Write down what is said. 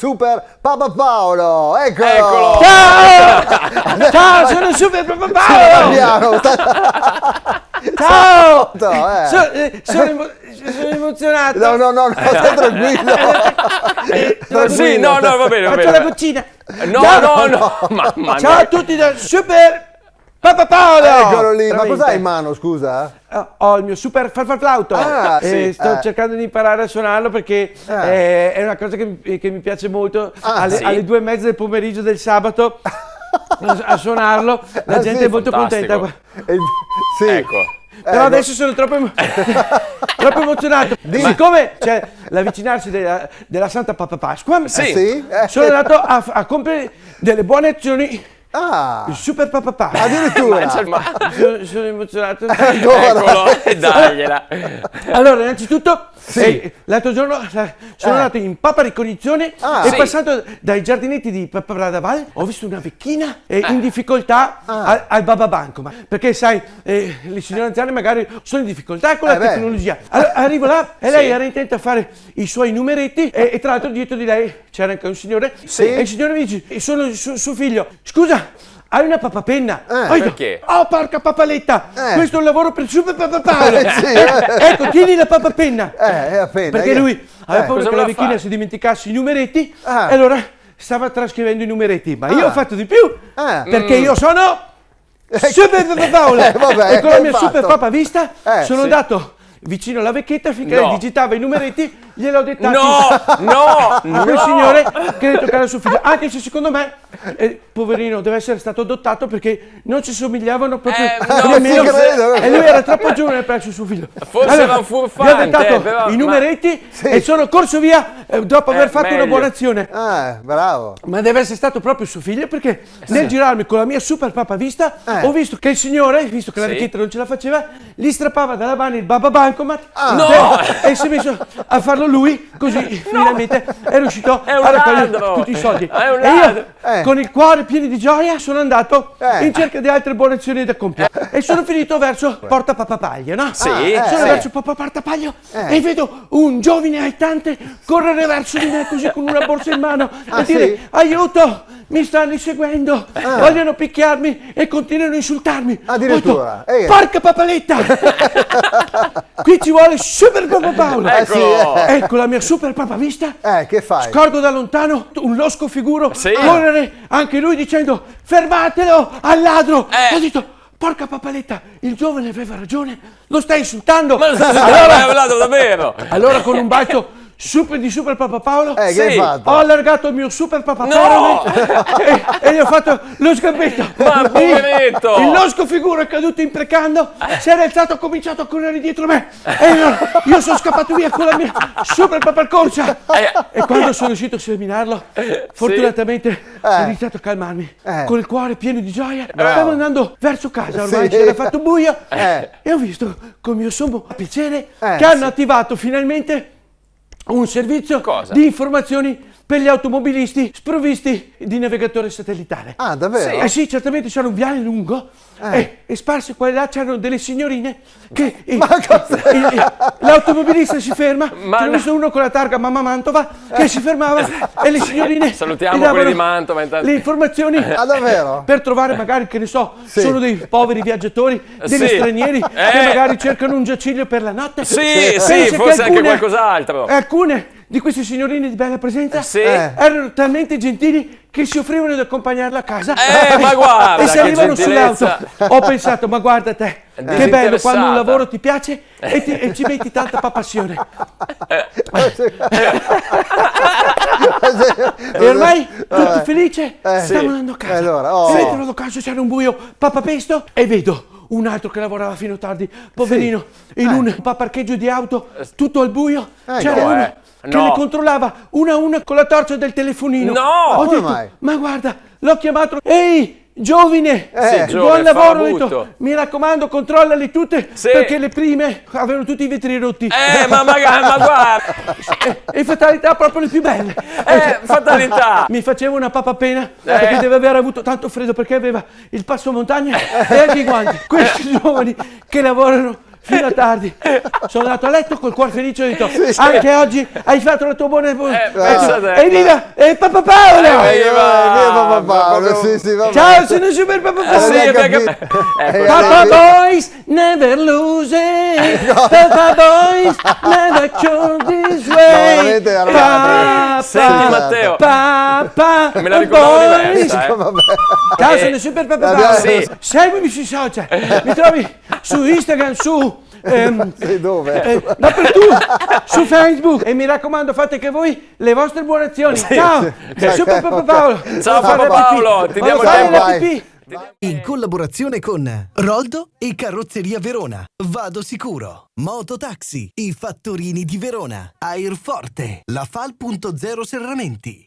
Super Papa Paolo, eccolo! Eccolo! Ciao! Ciao, sono il Super Papa Paolo! Ciao! Sono emozionato! No, stai tranquillo! Sì, no, va bene, va Faccio bene. la cucina! No, mamma Ciao a mia. tutti dal Super Papa Paolo! Eccolo lì, ma Veramente. cos'hai in mano, scusa? Ho il mio super farfallauto. Ah, sì, Sto cercando di imparare a suonarlo perché è una cosa che mi piace molto. sì? Alle 2:30 del pomeriggio del sabato a suonarlo, la gente sì, è molto fantastico. contenta. Sì. Ecco. Però adesso sono troppo emozionato. Siccome c'è l'avvicinarsi della Santa Papa Pasqua, Sì? sono andato a compiere delle buone azioni. Ah, Il Super Papa Paolo. addirittura! Sono emozionato. Eccolo, dagliela. Allora, innanzitutto, Sì. l'altro giorno sono andato in Papa Ricognizione e Sì. passando dai giardinetti di Papa Bradaval ho visto una vecchina in difficoltà al Baba Bancomat. Perché sai, le signore anziane magari sono in difficoltà con la beh. tecnologia. Allora, arrivo là e lei Sì. era intenta a fare i suoi numeretti e tra l'altro dietro di lei c'era anche un signore e il signore mi dice, sono suo figlio, scusa, hai una papapenna? Ho detto, perché? oh porca papaletta, questo è un lavoro per Super Papa Paolo. Sì, Ecco, tieni la papapenna. è appena. Perché lui aveva paura cosa che la voleva vecchina fare? si dimenticasse i numeretti Ah. e allora stava trascrivendo i numeretti. Ma io ho fatto di più, Ah. perché io sono Super Papa Paolo. vabbè, E con la mia che hai Super fatto? Papa Vista sono sì. andato vicino alla vecchietta finché No. lei digitava i numeretti, gliel'ho dettati No, a quel signore che deve toccare suo figlio. Anche se secondo me, poverino, deve essere stato adottato perché non ci somigliavano proprio no, nemmeno. sì, credo. E lui era troppo giovane per essere suo figlio. Forse era un furfante, Gli ho dettato però- i numeretti e sono corso via dopo aver fatto una meglio. buona azione. Bravo. Ma deve essere stato proprio suo figlio perché nel girarmi con la mia Super Papa Vista ho visto che il signore, visto che la Sì. vecchietta non ce la faceva, gli strappava dalla mano il Baba Bancomat e si è messo a farlo lui, così finalmente è riuscito È un a raccogliere ladro. tutti i soldi. È un E io ladro. con il cuore pieno di gioia sono andato in cerca di altre buone azioni da compiere e sono finito verso Porta Papapaglia, no? Sì, Sono sì. verso Portapaglio e vedo un giovane aitante correre verso di me così con una borsa in mano e dire sì? aiuto, mi stanno inseguendo, vogliono picchiarmi e continuano a insultarmi. Addirittura. Ho detto, porca papaletta! Qui ci vuole Super Papa Paolo. Eccolo. Ecco la mia Super Papa Vista. Che fai? Scorgo da lontano un losco figuro Sì. correre anche lui dicendo fermatelo al ladro. Ho detto porca papaletta, il giovane aveva ragione, lo stai insultando. Ma allora, è lato davvero. allora con un bacio di Super Papa Paolo Che hai Sì. fatto? ho allargato il mio Super Papa No! Paolo e gli ho fatto lo sgambetto. Ma poveretto! Il losco figuro è caduto imprecando, si è rialzato, ha cominciato a correre dietro me e io sono scappato via con la mia Super Papa Corsa e quando sono riuscito a seminarlo fortunatamente ho iniziato a calmarmi con il cuore pieno di gioia. Stavo andando verso casa, ormai Sì. si era fatto buio e ho visto con mio sommo piacere che hanno attivato finalmente un servizio Cosa? di informazioni per gli automobilisti sprovvisti di navigatore satellitare. Ah, davvero? Eh sì, certamente c'era un viale lungo e sparse qua e là c'erano delle signorine che l'automobilista si ferma, c'era visto uno con la targa Mamma Mantova che si fermava e le signorine Salutiamo gli davano quelli di Mantova, intanto. le informazioni Ah, davvero? per trovare magari, che ne so, sono dei poveri viaggiatori, degli Sì. stranieri che magari cercano un giaciglio per la notte. Sì, Pensa che forse anche qualcos'altro. Alcune di queste signorine di bella presenza Sì. erano talmente gentili che si offrivano di accompagnarla a casa ma guarda e si che arrivano gentilezza. sull'auto. Ho pensato, ma guarda te, che bello Disinteressata. quando un lavoro ti piace e ci metti tanta passione. E ormai tutto felice stavo andando a casa. Allora, E mentre vado a casa c'era un buio papapesto e vedo un altro che lavorava fino a tardi, poverino, in un parcheggio di auto, tutto al buio. C'era uno che le controllava una a una con la torcia del telefonino. No! Ho Come detto, mai? ma guarda, l'ho chiamato, ehi, giovine, Sì, buon giovane, lavoro, ho farabutto. detto, mi raccomando, controllali tutte, Sì. perché le prime avevano tutti i vetri rotti. Ma guarda. E fatalità proprio le più belle. Fatalità. Mi faceva una papapena perché deve aver avuto tanto freddo perché aveva il passo montagna e anche i guanti. Questi giovani che lavorano fino a tardi. Sono andato a letto col cuore felice e ho detto, anche oggi hai fatto la tua buona... pensa te. Evviva! Papà Paolo! Papà Paolo, sì, sì, vabbè. Ciao, sono Super Papà Paolo! Sì, capito. ecco, Papa Boys never lose it. Papa Boys never show this way. veramente era una- Senti, Matteo. Papa Me la ricordavo Boys. diversa, eh. Vabbè. Ciao, sono Super Papà Paolo. Sì. Seguimi sui social. Mi trovi su Instagram, su... Sì, dove? dappertutto, su Facebook, e mi raccomando, fate che voi le vostre buone azioni. Ciao, Super Papà Paolo. Ciao, Vado a fare Papà la pipì. Paolo, ti Vado diamo a fare tempo. la Vai. pipì. In collaborazione con Roldo e Carrozzeria Verona, Vado Sicuro, Mototaxi, I Fattorini di Verona, Airforte, La Fal.0 Serramenti.